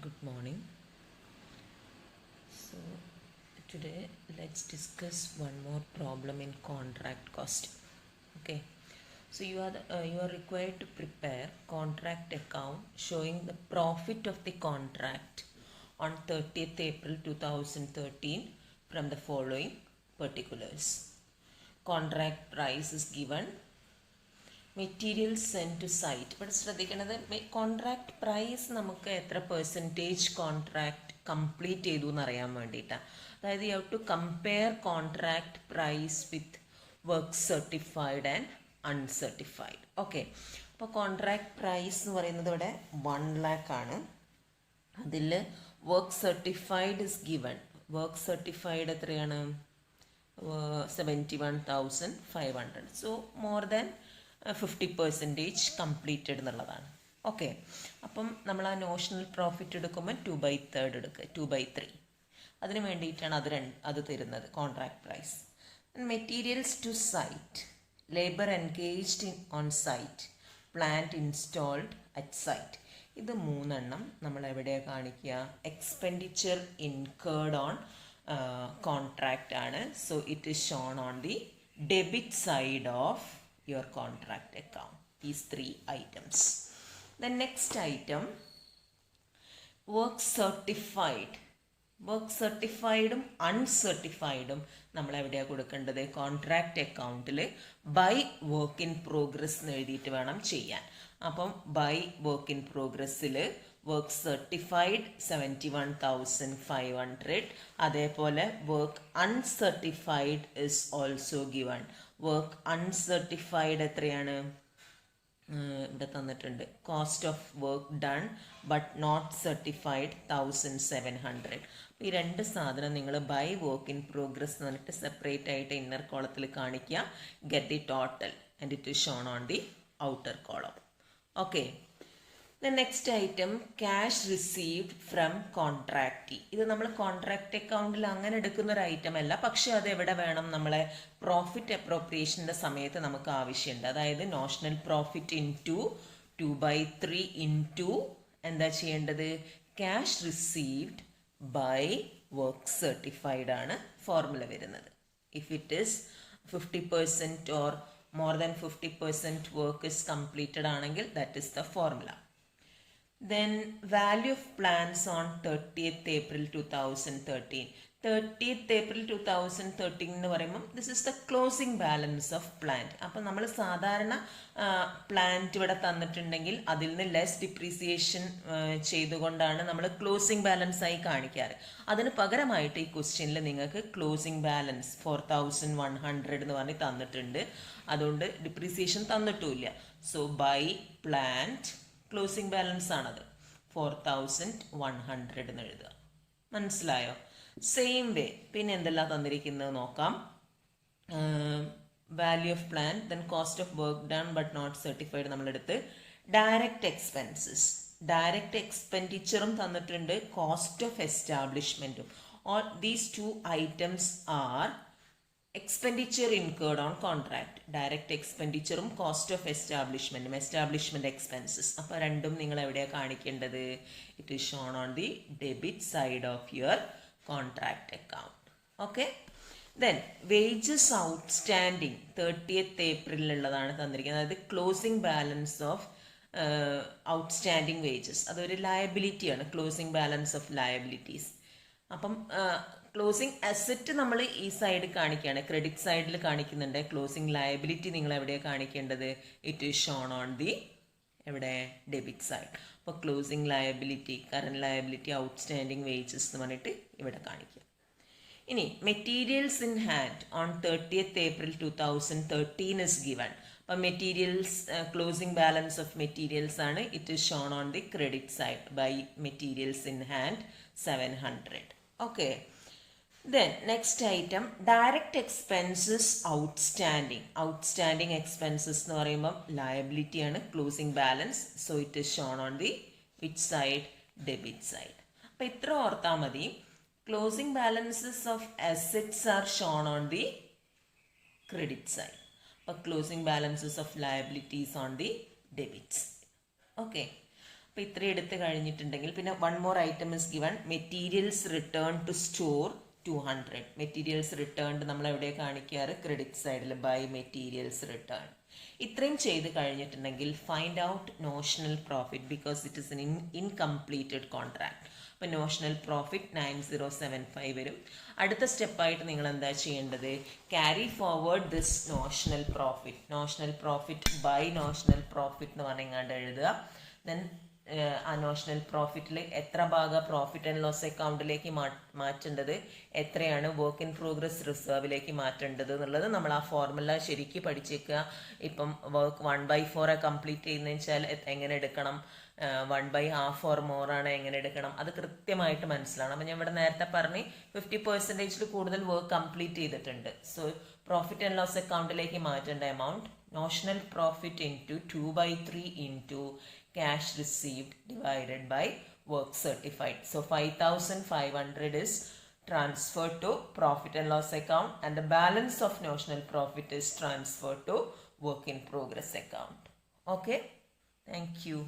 Good morning. So today let's discuss one more problem in contract cost. Okay. So you are required to prepare contract account showing the profit of the contract on 30th April 2013 from the following particulars. Contract price is given. Materials send to site. ഇവിടെ ശ്രദ്ധിക്കേണ്ടത് contract price നമുക്ക് എത്ര percentage contract complete ചെയ്തു എന്നറിയാൻ വേണ്ടിയിട്ടാണ്. അതായത് you have to compare contract price with work certified and uncertified. Okay, അപ്പോൾ contract price എന്ന് പറയുന്നത് ഇവിടെ 1 lakh ആണ്. അതിൽ work certified is given. Work certified എത്രയാണ്? 71,500. സോ മോർ ദാൻ 50% കംപ്ലീറ്റഡ് എന്നുള്ളതാണ്. ഓക്കെ, അപ്പം നമ്മൾ ആ നോഷണൽ പ്രോഫിറ്റ് എടുക്കുമ്പോൾ 2/3 എടുക്കുക, 2/3. അതിന് വേണ്ടിയിട്ടാണ് അത് തരുന്നത് contract price. Materials to site, labour engaged on site, plant installed at site. ഇത് 3 നമ്മൾ എവിടെയാണ് കാണിക്കുക? എക്സ്പെൻഡിച്ചർ ഇൻകേർഡ് ഓൺ കോൺട്രാക്റ്റ് ആണ്. So it is shown on the debit side of your contract account. These 3 items. The next item, work certified. Work സർട്ടിഫൈഡും അൺസർട്ടിഫൈഡും നമ്മൾ എവിടെയാണ് കൊടുക്കേണ്ടത്? കോൺട്രാക്റ്റ് അക്കൗണ്ടിൽ ബൈ വർക്ക് ഇൻ പ്രോഗ്രസ് എന്ന് എഴുതിയിട്ട് വേണം ചെയ്യാൻ. അപ്പം ബൈ വർക്ക് ഇൻ പ്രോഗ്രസ്സിൽ വർക്ക് സർട്ടിഫൈഡ് 71,500. അതേപോലെ work uncertified is also given. Work uncertified എത്രയാണ്? ഇവിടെ തന്നിട്ടുണ്ട്. Cost of work done but not certified 1,700. ഈ 2 സാധനം നിങ്ങൾ ബൈ വർക്ക് ഇൻ പ്രോഗ്രസ് എന്ന് പറഞ്ഞിട്ട് സെപ്പറേറ്റ് ആയിട്ട് ഇന്നർ കോളത്തിൽ കാണിക്കുക. Get the total and it is Sean on the outer column. Okay, the next item, cash received from contractee. ഇത് നമ്മൾ കോൺട്രാക്റ്റ് അക്കൗണ്ടിൽ അങ്ങനെ എടുക്കുന്ന ഒരു ഐറ്റം അല്ല, പക്ഷെ അത് എവിടെ വേണം? നമ്മളെ പ്രോഫിറ്റ് അപ്രോപ്രിയേഷൻ്റെ സമയത്ത് നമുക്ക് ആവശ്യമുണ്ട്. അതായത് നോഷണൽ പ്രോഫിറ്റ് ഇൻറ്റു 2/3 ഇൻറ്റു എന്താ ചെയ്യേണ്ടത്? Cash received by work certified ആണ് ഫോർമുല വരുന്നത്. If it is 50% or more than 50% work is completed ആണെങ്കിൽ that is the formula. Then value of plans on 30th April 2013. 30th April 2013 എന്ന് പറയുമ്പം this is the closing balance of plant. അപ്പം നമ്മൾ സാധാരണ plant ഇവിടെ തന്നിട്ടുണ്ടെങ്കിൽ അതിൽ നിന്ന് ലെസ് ഡിപ്രീസിയേഷൻ ചെയ്തുകൊണ്ടാണ് നമ്മൾ ക്ലോസിംഗ് ബാലൻസ് ആയി കാണിക്കാറ്. അതിന് പകരമായിട്ട് ഈ ക്വസ്റ്റ്യനിൽ നിങ്ങൾക്ക് ക്ലോസിംഗ് ബാലൻസ് 4,100 എന്ന് പറഞ്ഞ് തന്നിട്ടുണ്ട്. അതുകൊണ്ട് ഡിപ്രീസിയേഷൻ തന്നിട്ടുമില്ല. So by plant closing balance ആണത് 4,100 എന്ന് എഴുതുക. മനസ്സിലായോ? സെയിം വേ പിന്നെ എന്തെല്ലാം തന്നിരിക്കുന്നത് നോക്കാം. Value of plan, then cost of work done but not certified നമ്മളെടുത്ത്. ഡയറക്റ്റ് എക്സ്പെൻസസ്, ഡയറക്റ്റ് എക്സ്പെൻഡിച്ചറും തന്നിട്ടുണ്ട്, കോസ്റ്റ് ഓഫ് എസ്റ്റാബ്ലിഷ്മെൻറ്റും. All these 2 items are expenditure incurred on contract. Direct എക്സ്പെൻഡിച്ചറും കോസ്റ്റ് ഓഫ് എസ്റ്റാബ്ലിഷ്മെൻറ്റും, എസ്റ്റാബ്ലിഷ്മെൻറ്റ് എക്സ്പെൻസസ്. അപ്പോൾ രണ്ടും നിങ്ങൾ എവിടെയാണ് കാണിക്കേണ്ടത്? It is shown on the debit side of your contract account. Okay, then wages outstanding 30th ഏപ്രിലുള്ളതാണ് തന്നിരിക്കുന്നത്. അതായത് closing balance of outstanding wages. അതൊരു ലയബിലിറ്റിയാണ്, ക്ലോസിംഗ് ബാലൻസ് ഓഫ് ലയബിലിറ്റീസ്. അപ്പം ക്ലോസിംഗ് അസറ്റ് നമ്മൾ ഈ സൈഡ് കാണിക്കുകയാണ്, ക്രെഡിറ്റ് സൈഡിൽ കാണിക്കുന്നുണ്ട്. ക്ലോസിംഗ് ലയബിലിറ്റി നിങ്ങൾ എവിടെയാണ് കാണിക്കേണ്ടത്? It is shown on the എവിടെ? Debit side. അപ്പോൾ closing liability, current liability, outstanding wages എന്ന് പറഞ്ഞിട്ട് ഇവിടെ കാണിക്കുക. ഇനി materials in hand on 30th April 2013 is given. അപ്പം materials closing balance of materials ആണ്. It is shown on the credit side by materials in hand 700. Okay, then next item, direct expenses outstanding. Outstanding expenses എന്ന് പറയുമ്പം liability ആണ്, closing balance. So it is shown on the which side? Debit side. അപ്പോൾ ഇത്ര ഓർത്താൽ മതി. Closing balances of assets are shown on the credit side. അപ്പോൾ closing balances of liabilities on the debit side. Okay. അപ്പോൾ ഇത്രയും എടുത്ത് കഴിഞ്ഞിട്ടുണ്ടെങ്കിൽ പിന്നെ one more item is given materials return to store 200. Materials returned നമ്മൾ എവിടെ കാണിക്കാറ്? ക്രെഡിറ്റ് സൈഡിൽ ബൈ മെറ്റീരിയൽസ് റിട്ടേൺ. ഇത്രയും ചെയ്ത് കഴിഞ്ഞിട്ടുണ്ടെങ്കിൽ find out notional profit because it is an incompleted contract. അപ്പോൾ നോഷണൽ പ്രോഫിറ്റ് 9075 വരും. അടുത്ത സ്റ്റെപ്പായിട്ട് നിങ്ങൾ എന്താ ചെയ്യേണ്ടത്? Carry forward this notional profit by notional profit എന്ന് പറഞ്ഞാണ്ട് എഴുതുക. ദെൻ ആ നോഷണൽ പ്രോഫിറ്റിൽ എത്ര ഭാഗം പ്രോഫിറ്റ് ആൻഡ് ലോസ് അക്കൗണ്ടിലേക്ക് മാറ്റേണ്ടത്, എത്രയാണ് വർക്ക് ഇൻ പ്രോഗ്രസ് റിസർവിലേക്ക് മാറ്റേണ്ടത് എന്നുള്ളത് നമ്മൾ ആ ഫോർമുല ശരിക്കും പഠിച്ചേക്കുക. ഇപ്പം വർക്ക് 1/4 കംപ്ലീറ്റ് ചെയ്യുന്നതെന്ന് വെച്ചാൽ എങ്ങനെ എടുക്കണം, 1/2 ഓർ മോർ ആണ് എങ്ങനെ എടുക്കണം, അത് കൃത്യമായിട്ട് മനസ്സിലാണ്. അപ്പം ഞാൻ ഇവിടെ നേരത്തെ പറഞ്ഞ് 50% കൂടുതൽ വർക്ക് കംപ്ലീറ്റ് ചെയ്തിട്ടുണ്ട്. സോ പ്രോഫിറ്റ് ആൻഡ് ലോസ് അക്കൗണ്ടിലേക്ക് മാറ്റേണ്ട amount notional profit into 2/3 into cash received divided by work certified. So 5500 is transferred to profit and loss account and the balance of notional profit is transferred to work in progress account. Okay, thank you.